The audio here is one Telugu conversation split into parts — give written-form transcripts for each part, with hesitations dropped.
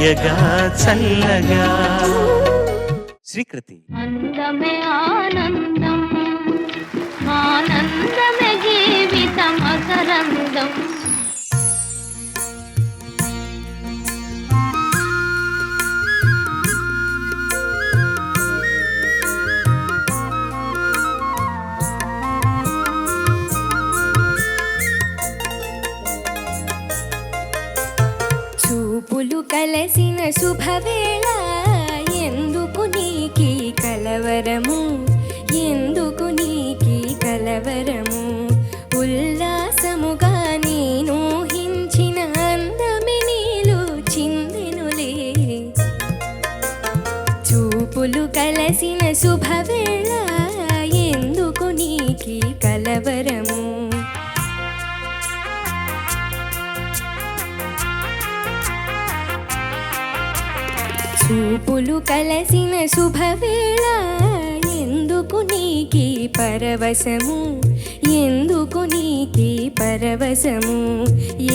హాయగా చల్లగా. శ్రీకృతి. అందమే ఆనందం, ఆనందమే జీవితం అసరందం. చూపులు కలసిన శుభవేళ, ఎందుకు నీకి కలవరము, ఎందుకు నీకి కలవరము. ఉల్లాసముగా నేను హించిన అందమి నీలు చిందెనులే. చూపులు కలసిన శుభవేళ, ఎందుకు నీకి కలవరము. చూపులు కలసిన శుభవేళ, ఎందుకు నీకి పరవశము, ఎందుకు నీకి పరవశము.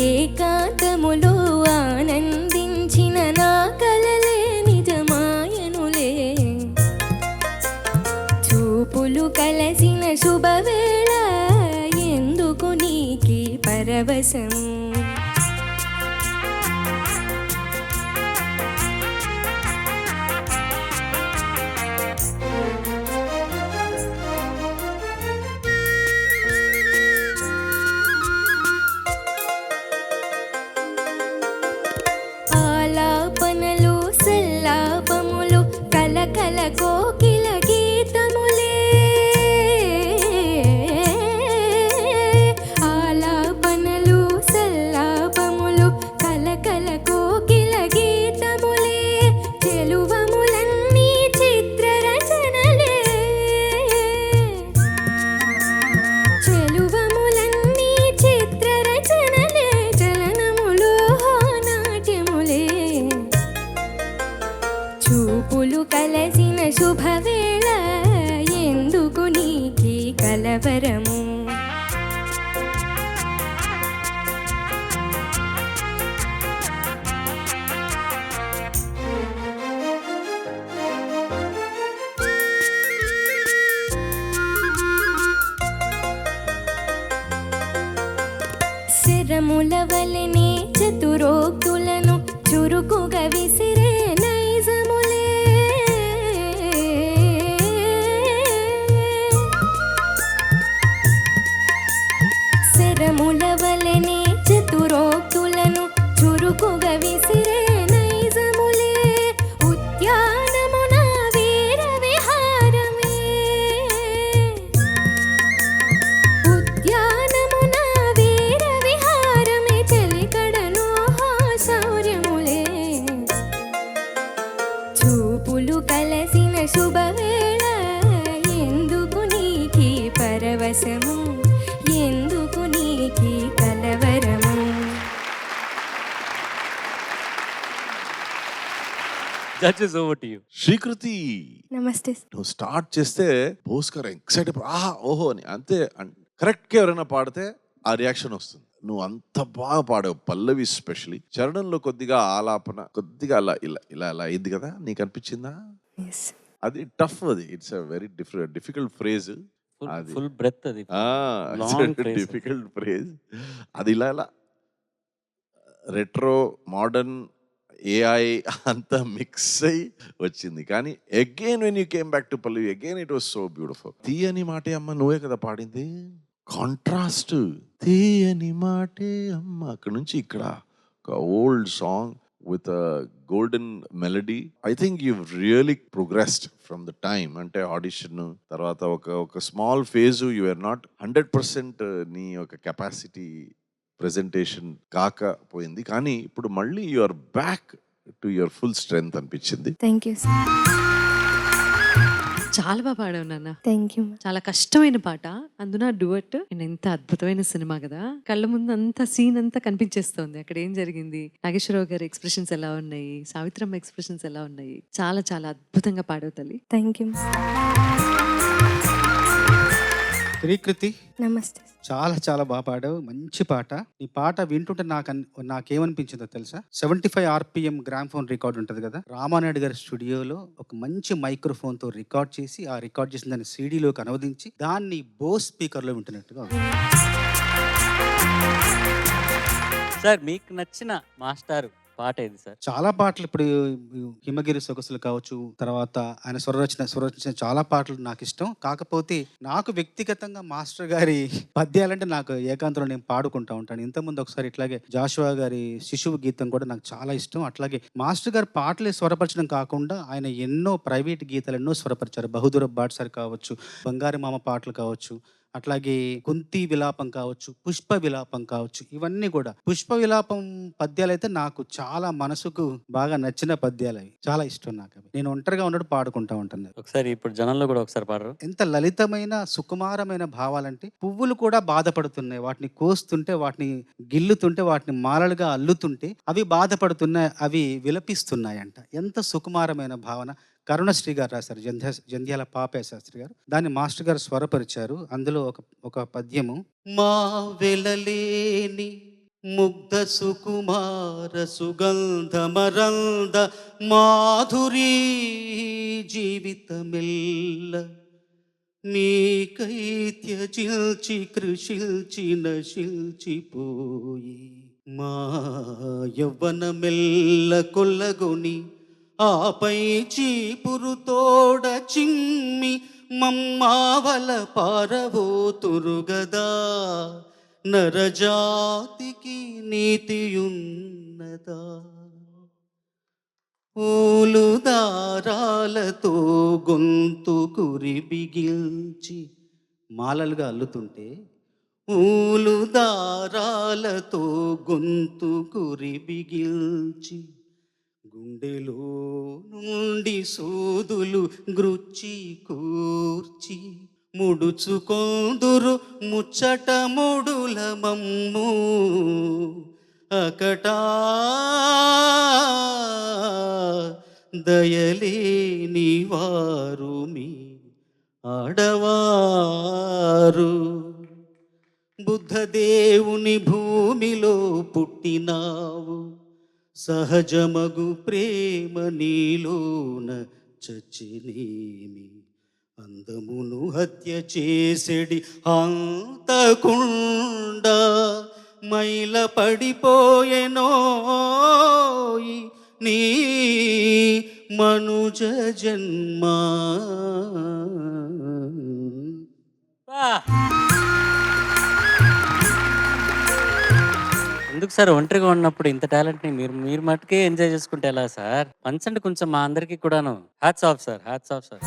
ఏకాంతములో ఆనందించిన నా కలలే నిజమాయనులే. చూపులు కలసిన శుభవేళ, ఎందుకు నీకి పరవశము. ఆలాపనలు సల్లాపములు కలకల కోకిల గీతములే. ఆలాపనలు సల్లాపములు కలకల కోకిల గీతములే. చెలువములన్నీ చిత్రరచనలే, చెలువములన్నీ చిత్రరచనలే. చలనములో నాట్యములే. చూపులు కలసిన శుభవేళ, ఎందుకు నీకి కలవరము. శరముల వలెనే చతురోక్తులను చురుకుగా విసిరే నైజములే. శరముల వలెనే చతురోక్తులను చురుకుగా విసిరే నైజములే. ఉద్యానమున వీర విహారమే, ఉద్యానమున వీర విహారమే. చెలికడను శౌర్యములే. చూపులు కలసిన శుభవేళ, ఎందుకు నీకి పరవశము, ఎందుకు నీకి కలవరము. Judges, over to you. Srikriti, నమస్తే. నువ్వు స్టార్ట్ చేస్తే భాస్కర్ ఎక్సైట్ ఆహా ఓహో అని అంతే. కరెక్ట్గా ఎవరైనా పాడితే ఆ రియాక్షన్ వస్తుంది. నువ్వు అంత బాగా పాడావు. పల్లవి స్పెషలీ చరణంలో కొద్దిగా ఆలాపన కొద్దిగా అలా ఇలా ఇలా అలా అయింది కదా, నీకు అనిపించిందా? అది టఫ్, అది it's a very difficult phrase. అది ఫుల్ బ్రెత్, అది long phrase. Difficult phrase. అది ఇలా ఇలా రెట్రో మోడర్న్ ఏఐ అంతా మిక్స్ అయ్యి వచ్చింది. కానీ again when you came back to Pallavi again it was so beautiful. తీయని మాటే అమ్మ నువ్వే కదా పాడింది. కాంట్రాస్ట్, తీయని మాటే అమ్మ అక్కడ నుంచి ఇక్కడ ఒక old song with a golden melody. I think you've really progressed from the time అంటే ఆడిషన్ తర్వాత ఒక small phase you are not 100% నీ ఒక కెపాసిటీ ప్రెజెంటేషన్ కాకపోయింది. కానీ ఇప్పుడు మళ్ళీ you are back to your full strength అనిపించింది. Thank you. చాలా బాగా పాడావు నాన్న. Thank you. చాలా కష్టమైన పాట, అందున డువెట్. ఎంత అద్భుతమైన సినిమా కదా, కళ్ళ ముందు అంతా సీన్ అంతా కనిపించేస్తోంది. అక్కడ ఏం జరిగింది, నాగేశ్వరరావు గారి ఎక్స్ప్రెషన్స్ ఎలా ఉన్నాయి, సావిత్రమ్మ ఎక్స్ప్రెషన్స్ ఎలా ఉన్నాయి. చాలా చాలా అద్భుతంగా పాడావు తల్లి. Thank you. శ్రీకృతి నమస్తే. చాలా చాలా బాగా పాడావు. మంచి పాట. ఈ పాట వింటుంటే నాకేమనిపించిందో తెలుసా? 75 RPM గ్రామ్ఫోన్ రికార్డ్ ఉంటుంది కదా, రామానాయుడు గారి స్టూడియోలో ఒక మంచి మైక్రోఫోన్ తో రికార్డ్ చేసి, ఆ రికార్డ్ చేసిన దాన్ని సీడీలోకి అనువదించి దాన్ని బోస్ స్పీకర్ లో వింటున్నట్టుగా ఉంది. సార్ మీకు నచ్చిన మాస్టర్ పాట ఏది సార్? చాలా పాటలు ఇప్పుడు హిమగిరి సొగసులు కావచ్చు, తర్వాత ఆయన స్వరరచన చాలా పాటలు నాకు ఇష్టం. కాకపోతే నాకు వ్యక్తిగతంగా మాస్టర్ గారి పద్యాలంటే నాకు ఏకాంతంలో నేను పాడుకుంటా ఉంటాను. ఇంతకుముందు ఒకసారి ఇట్లాగే జాషువా గారి శిశువు గీతం కూడా నాకు చాలా ఇష్టం. అట్లాగే మాస్టర్ గారి పాటలే స్వరపరచడం కాకుండా ఆయన ఎన్నో ప్రైవేట్ గీతాలు ఎన్నో స్వరపరిచారు. బహదూర్ అబ్బాట్ సార్ కావచ్చు, బంగారు మామ పాటలు కావచ్చు, అట్లాగే కుంతి విలాపం కావచ్చు, పుష్ప విలాపం కావచ్చు, ఇవన్నీ కూడా. పుష్ప విలాపం పద్యాలు అయితే నాకు చాలా మనసుకు బాగా నచ్చిన పద్యాలు. అవి చాలా ఇష్టం నాకు. అవి నేను ఒంటరిగా ఉన్నట్టు పాడుకుంటా ఉంటాను. ఒకసారి ఇప్పుడు జనంలో కూడా ఒకసారి పాడరు. ఎంత లలితమైన సుకుమారమైన భావాలంటే, పువ్వులు కూడా బాధపడుతున్నాయి, వాటిని కోస్తుంటే, వాటిని గిల్లుతుంటే, వాటిని మాలలుగా అల్లుతుంటే అవి బాధపడుతున్నాయి, అవి విలపిస్తున్నాయంట. ఎంత సుకుమారమైన భావన. కరుణశ్రీ గారు రాశారు, జంధ్యాల పాపయ్య శాస్త్రి గారు. దాన్ని మాస్టర్ గారు స్వరపరిచారు. అందులో ఒక పద్యము, మా వెలలేని ముగ్ధ సుకుమార సుగంధమరంద మాధురీ జీవితమెల్ల మీకైత్య చిల్చి కృషిల్చి నశిల్చిపోయి మా యవ్వనమెల్ల కొల్లగొని ఆపై చీపురు తోడ చిమ్మి మమ్మావల పారబోతురుగదా, నరజాతికి నీతియున్నదా. పూలు దారాలతో గొంతు కురి బిగిల్చి, మాలలుగా అల్లుతుంటే పూలు దారాలతో గొంతు కురి బిగిల్చి, గుండెలో నుండి సూదులు గ్రుచ్చి కూర్చి, ముడుచుకొందురు ముచ్చట ముడుల మమ్ము అకటా దయలేని వారు మీ ఆడవారు. బుద్ధదేవుని భూమిలో పుట్టినావు, సహజమగు ప్రేమ నీలోన చచ్చినేమి, అందమును హత్య చేసెడి అంతకుండా మైల పడిపోయెనోయి నీ మనుజ జన్మ. ఎందుకు సార్ ఒంటరిగా ఉన్నప్పుడు ఇంత టాలెంట్ ని మీరు మట్టుకే ఎంజాయ్ చేసుకుంటే ఎలా సార్? పంచండి కొంచెం మా అందరికి కూడాను. Hats off sir, hats off sir.